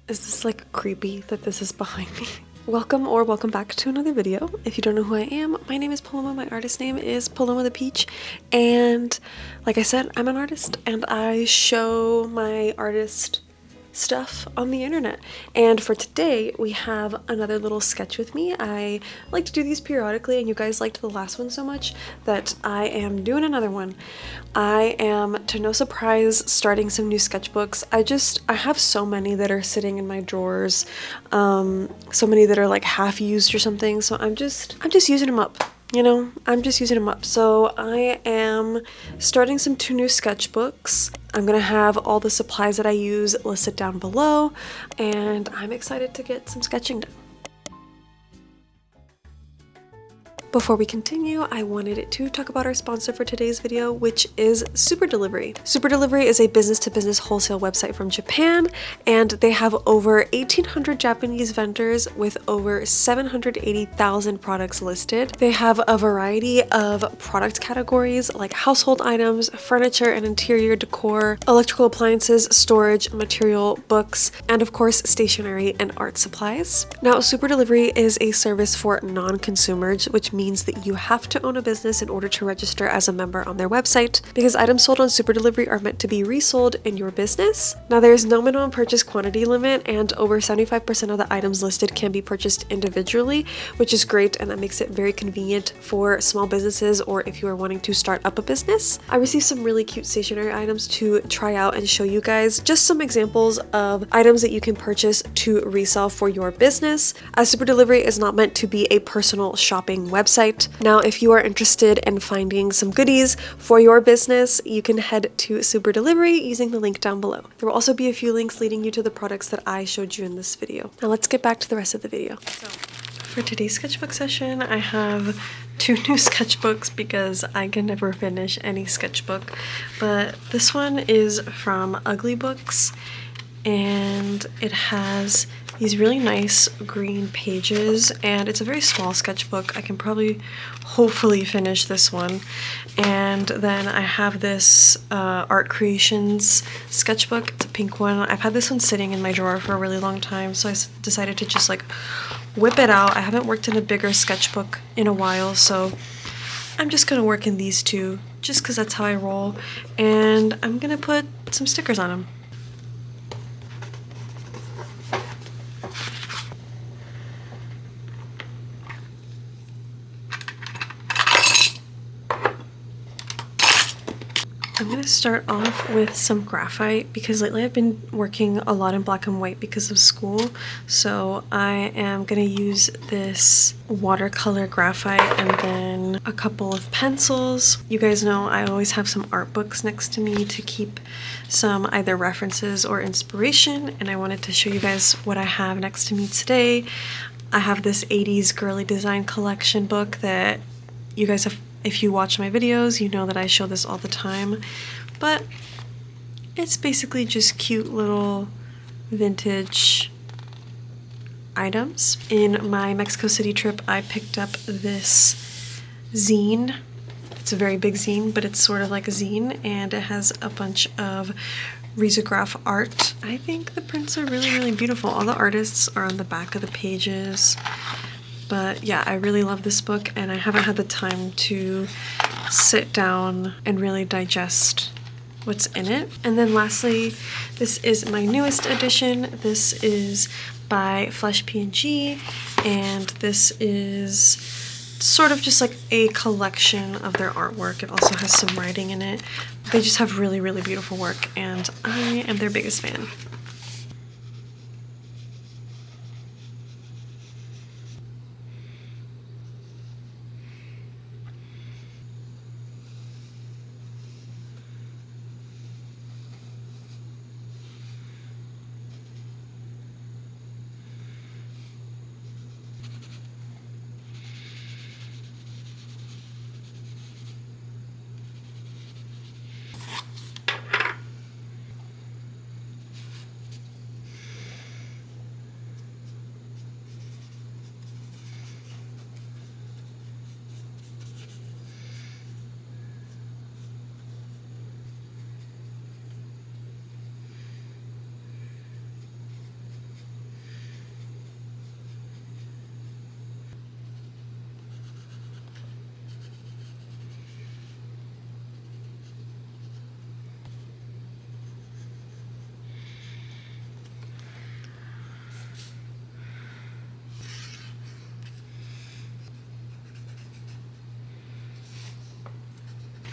Is this like creepy that this is behind me? Welcome back to another video. If you don't know who I am, my name is Paloma. My artist name is Paloma the Peach, and like I said, I'm an artist and I show my artist stuff on the internet. And for today we have another little sketch with me. I like to do these periodically and you guys liked the last one so much that I am doing another one. I am, to no surprise, starting some new sketchbooks. I have so many that are sitting in my drawers, so many that are like half used or something, so I'm just using them up. You know, I'm just using them up. So I am starting two new sketchbooks. I'm gonna have all the supplies that I use listed down below, and I'm excited to get some sketching done. Before we continue, I wanted to talk about our sponsor for today's video, which is Super Delivery. Super Delivery is a business-to-business wholesale website from Japan, and they have over 1,800 Japanese vendors with over 780,000 products listed. They have a variety of product categories like household items, furniture and interior decor, electrical appliances, storage, material, books, and of course stationery and art supplies. Now, Super Delivery is a service for non-consumers, which means that you have to own a business in order to register as a member on their website, because items sold on Super Delivery are meant to be resold in your business. Now, there is no minimum purchase quantity limit, and over 75% of the items listed can be purchased individually, which is great, and that makes it very convenient for small businesses or if you are wanting to start up a business. I received some really cute stationery items to try out and show you guys just some examples of items that you can purchase to resell for your business, as Super Delivery is not meant to be a personal shopping website. Now, if you are interested in finding some goodies for your business, you can head to Super Delivery using the link down below. There will also be a few links leading you to the products that I showed you in this video. Now let's get back to the rest of the video. So, for today's sketchbook session, I have two new sketchbooks because I can never finish any sketchbook, but this one is from Ugly Books, and it has these really nice green pages, and it's a very small sketchbook. I can probably hopefully finish this one. And then I have this Art Creations sketchbook. It's a pink one. I've had this one sitting in my drawer for a really long time, so I decided to just like whip it out. I haven't worked in a bigger sketchbook in a while, so I'm just gonna work in these two just because that's how I roll, and I'm gonna put some stickers on them. I'm going to start off with some graphite because lately I've been working a lot in black and white because of school. So I am going to use this watercolor graphite and then a couple of pencils. You guys know I always have some art books next to me to keep some either references or inspiration, and I wanted to show you guys what I have next to me today. I have this 80s girly design collection book that you guys have. If you watch my videos, you know that I show this all the time, but it's basically just cute little vintage items. In my Mexico City trip, I picked up this zine. It's a very big zine, but it's sort of like a zine, and it has a bunch of risograph art. I think the prints are really, really beautiful. All the artists are on the back of the pages. But yeah, I really love this book, and I haven't had the time to sit down and really digest what's in it. And then lastly, this is my newest edition. This is by fleshpng, and this is sort of just like a collection of their artwork. It also has some writing in it. They just have really, really beautiful work, and I am their biggest fan.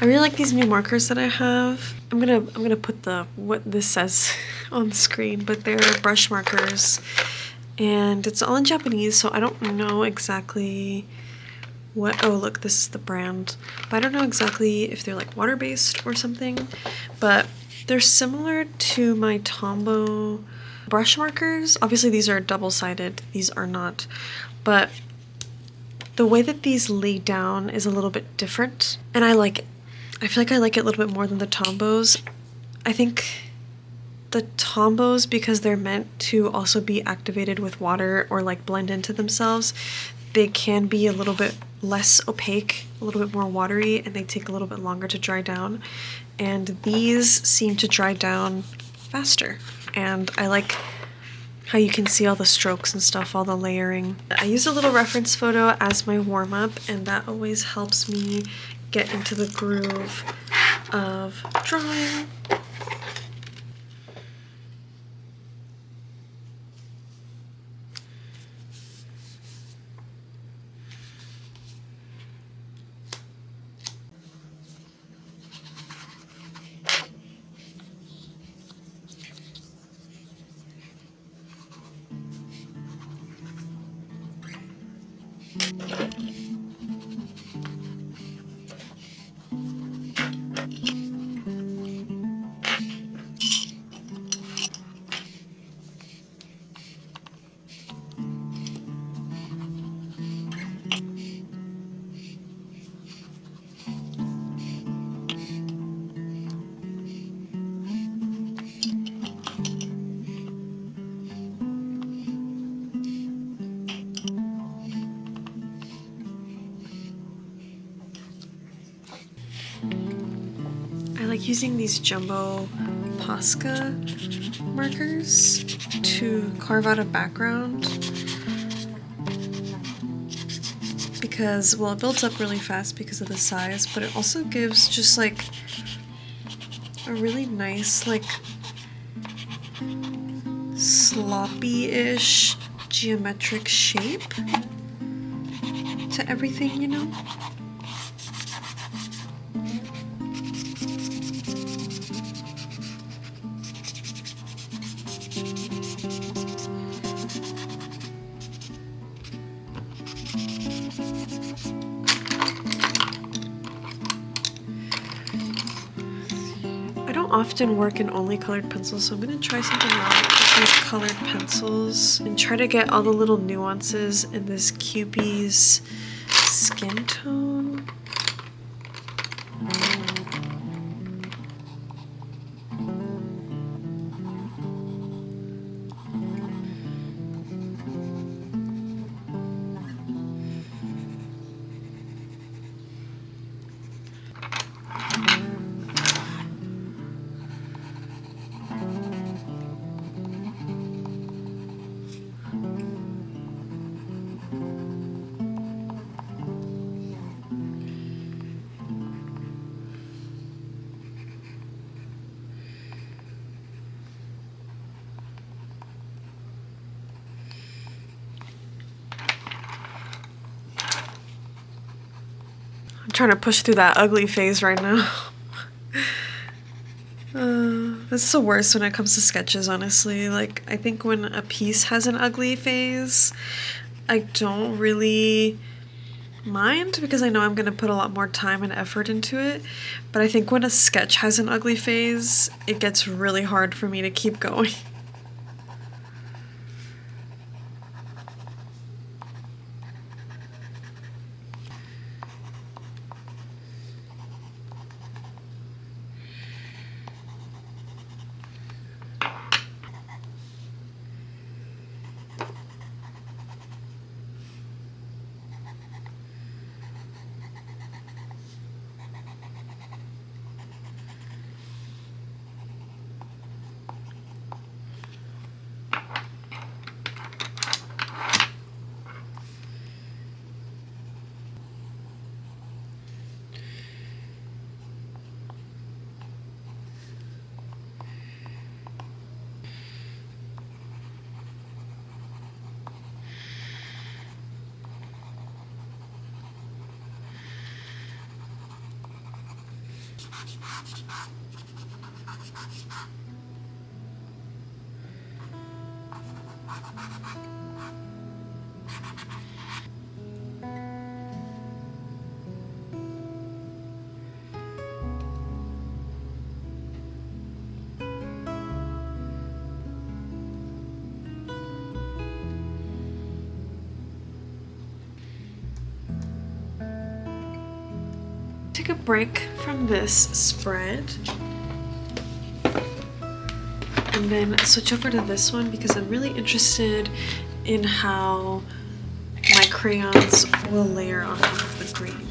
I really like these new markers that I have. I'm gonna put what this says on the screen, but they're brush markers, and it's all in Japanese, so I don't know exactly what. Oh, look, this is the brand, but I don't know exactly if they're like water-based or something, but they're similar to my Tombow brush markers. Obviously, these are double-sided. These are not, but the way that these lay down is a little bit different, and I like it. I feel like I like it a little bit more than the Tombows. I think the Tombows, because they're meant to also be activated with water or like blend into themselves, they can be a little bit less opaque, a little bit more watery, and they take a little bit longer to dry down. And these seem to dry down faster. And I like how you can see all the strokes and stuff, all the layering. I use a little reference photo as my warm-up, and that always helps me get into the groove of drawing. I like using these jumbo posca markers to carve out a background because, well, it builds up really fast because of the size, but it also gives just like a really nice, like, sloppy-ish geometric shape to everything, you know? I don't often work in only colored pencils, so I'm going to try something out with colored pencils and try to get all the little nuances in this Kewpie's skin tone. I'm trying to push through that ugly phase right now. That's the worst when it comes to sketches, honestly. Like, I think when a piece has an ugly phase, I don't really mind because I know I'm going to put a lot more time and effort into it. But I think when a sketch has an ugly phase, it gets really hard for me to keep going. Take a break from this spread and then switch over to this one because I'm really interested in how my crayons will layer on top of the green.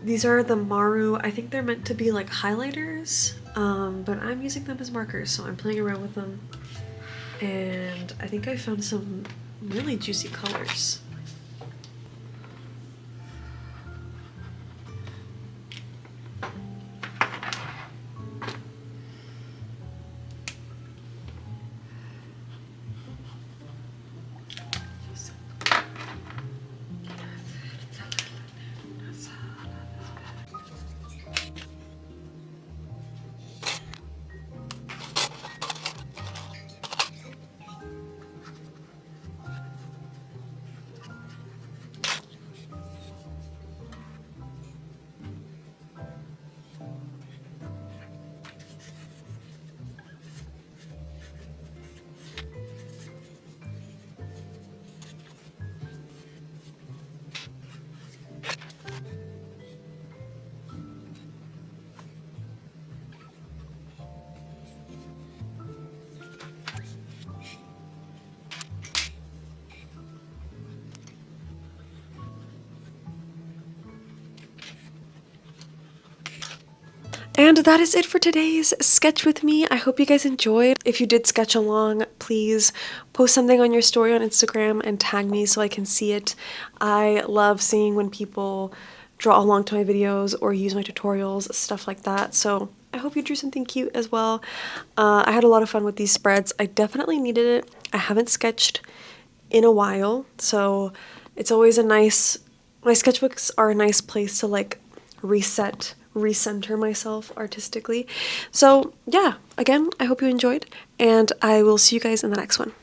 These are the Maru. I think they're meant to be like highlighters, but I'm using them as markers, so I'm playing around with them. And I think I found some really juicy colors. And that is it for today's sketch with me. I hope you guys enjoyed. If you did sketch along, please post something on your story on Instagram and tag me so I can see it. I love seeing when people draw along to my videos or use my tutorials, stuff like that. So I hope you drew something cute as well. I had a lot of fun with these spreads. I definitely needed it. I haven't sketched in a while, so it's always a nice, my sketchbooks are a nice place to like reset, recenter myself artistically. So yeah, again, I hope you enjoyed, and I will see you guys in the next one.